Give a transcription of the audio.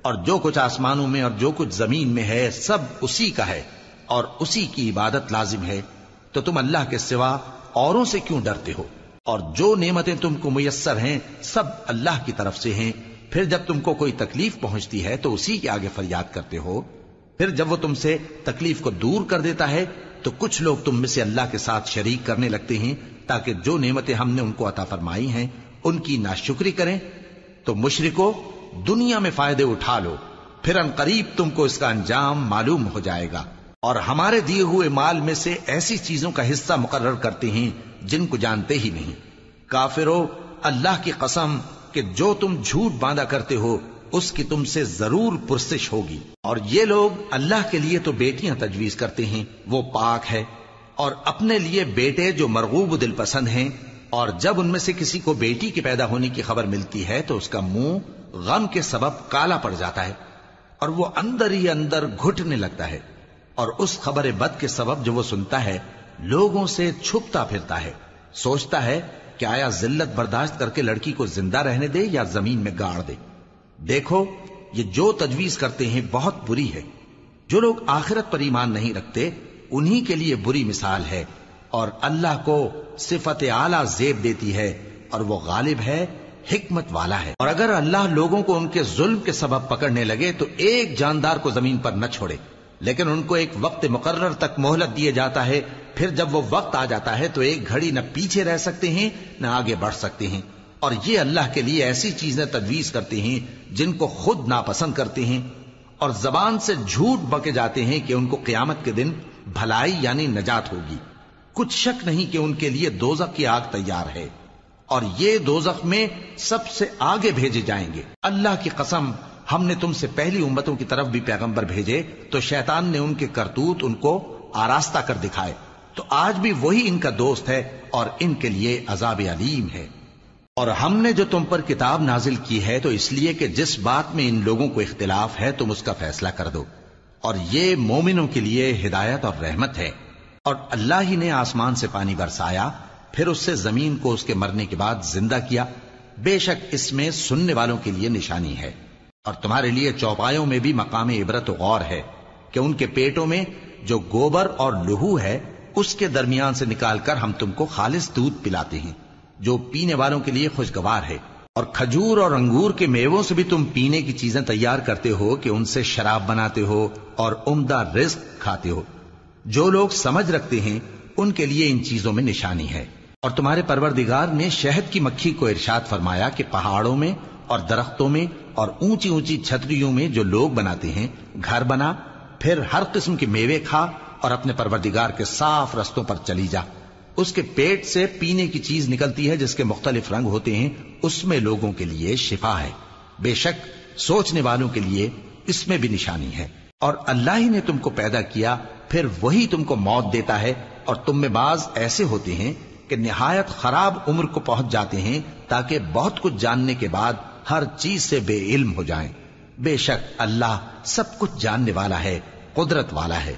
اور جو کچھ آسمانوں میں اور جو کچھ زمین میں ہے سب اسی کا ہے اور اسی کی عبادت لازم ہے، تو تم اللہ کے سوا اوروں سے کیوں ڈرتے ہو؟ اور جو نعمتیں تم کو میسر ہیں سب اللہ کی طرف سے ہیں۔ پھر جب تم کو کوئی تکلیف پہنچتی ہے تو اسی کے آگے فریاد کرتے ہو، پھر جب وہ تم سے تکلیف کو دور کر دیتا ہے تو کچھ لوگ تم میں سے اللہ کے ساتھ شریک کرنے لگتے ہیں تاکہ جو نعمتیں ہم نے ان کو عطا فرمائی ہیں ان کی ناشکری کریں۔ تو مشرکو، دنیا میں فائدے اٹھا لو، پھر ان قریب تم کو اس کا انجام معلوم ہو جائے گا، اور ہمارے دیے ہوئے مال میں سے ایسی چیزوں کا حصہ مقرر کرتے ہیں جن کو جانتے ہی نہیں۔ کافرو، اللہ کی قسم کہ جو تم جھوٹ باندھا کرتے ہو اس کی تم سے ضرور پرسش ہوگی۔ اور یہ لوگ اللہ کے لیے تو بیٹیاں تجویز کرتے ہیں، وہ پاک ہے، اور اپنے لیے بیٹے جو مرغوب دل پسند ہیں، اور جب ان میں سے کسی کو بیٹی کے پیدا ہونے کی خبر ملتی ہے تو اس کا منہ غم کے سبب کالا پڑ جاتا ہے اور وہ اندر ہی اندر گھٹنے لگتا ہے، اور اس خبر بد کے سبب جو وہ سنتا ہے لوگوں سے چھپتا پھرتا ہے، سوچتا ہے کہ آیا ذلت برداشت کر کے لڑکی کو زندہ رہنے دے یا زمین میں گاڑ دے۔ دیکھو، یہ جو تجویز کرتے ہیں بہت بری ہے۔ جو لوگ آخرت پر ایمان نہیں رکھتے انہی کے لیے بری مثال ہے، اور اللہ کو صفت اعلیٰ زیب دیتی ہے اور وہ غالب ہے، حکمت والا ہے۔ اور اگر اللہ لوگوں کو ان کے ظلم کے سبب پکڑنے لگے تو ایک جاندار کو زمین پر نہ چھوڑے، لیکن ان کو ایک وقت مقرر تک مہلت دیے جاتا ہے، پھر جب وہ وقت آ جاتا ہے تو ایک گھڑی نہ پیچھے رہ سکتے ہیں نہ آگے بڑھ سکتے ہیں۔ اور یہ اللہ کے لیے ایسی چیزیں تجویز کرتے ہیں جن کو خود ناپسند کرتے ہیں، اور زبان سے جھوٹ بکے جاتے ہیں کہ ان کو قیامت کے دن بھلائی یعنی نجات ہوگی۔ کچھ شک نہیں کہ ان کے لیے دوزخ کی آگ تیار ہے، اور یہ دوزخ میں سب سے آگے بھیجے جائیں گے۔ اللہ کی قسم، ہم نے تم سے پہلی امتوں کی طرف بھی پیغمبر بھیجے تو شیطان نے ان کے کرتوت ان کو آراستہ کر دکھائے، تو آج بھی وہی ان کا دوست ہے اور ان کے لیے عذاب علیم ہے۔ اور ہم نے جو تم پر کتاب نازل کی ہے تو اس لیے کہ جس بات میں ان لوگوں کو اختلاف ہے تم اس کا فیصلہ کر دو، اور یہ مومنوں کے لیے ہدایت اور رحمت ہے۔ اور اللہ ہی نے آسمان سے پانی برسایا، پھر اس سے زمین کو اس کے مرنے کے بعد زندہ کیا، بے شک اس میں سننے والوں کے لیے نشانی ہے۔ اور تمہارے لیے چوپایوں میں بھی مقام عبرت و غور ہے کہ ان کے پیٹوں میں جو گوبر اور لہو ہے اس کے درمیان سے نکال کر ہم تم کو خالص دودھ پلاتے ہیں جو پینے والوں کے لیے خوشگوار ہے، اور کھجور اور انگور کے میووں سے بھی تم پینے کی چیزیں تیار کرتے ہو کہ ان سے شراب بناتے ہو اور عمدہ رزق کھاتے ہو۔ جو لوگ سمجھ رکھتے ہیں ان کے لیے ان چیزوں میں نشانی ہے۔ اور تمہارے پروردگار نے شہد کی مکھی کو ارشاد فرمایا کہ پہاڑوں میں اور درختوں میں اور اونچی اونچی چھتریوں میں جو لوگ بناتے ہیں گھر بنا، پھر ہر قسم کے میوے کھا اور اپنے پروردگار کے صاف رستوں پر چلی جا۔ اس کے پیٹ سے پینے کی چیز نکلتی ہے جس کے مختلف رنگ ہوتے ہیں، اس میں لوگوں کے لیے شفا ہے، بے شک سوچنے والوں کے لیے اس میں بھی نشانی ہے۔ اور اللہ ہی نے تم کو پیدا کیا، پھر وہی تم کو موت دیتا ہے، اور تم میں بعض ایسے ہوتے ہیں کہ نہایت خراب عمر کو پہنچ جاتے ہیں تاکہ بہت کچھ جاننے کے بعد ہر چیز سے بے علم ہو جائیں۔ بے شک اللہ سب کچھ جاننے والا ہے، قدرت والا ہے۔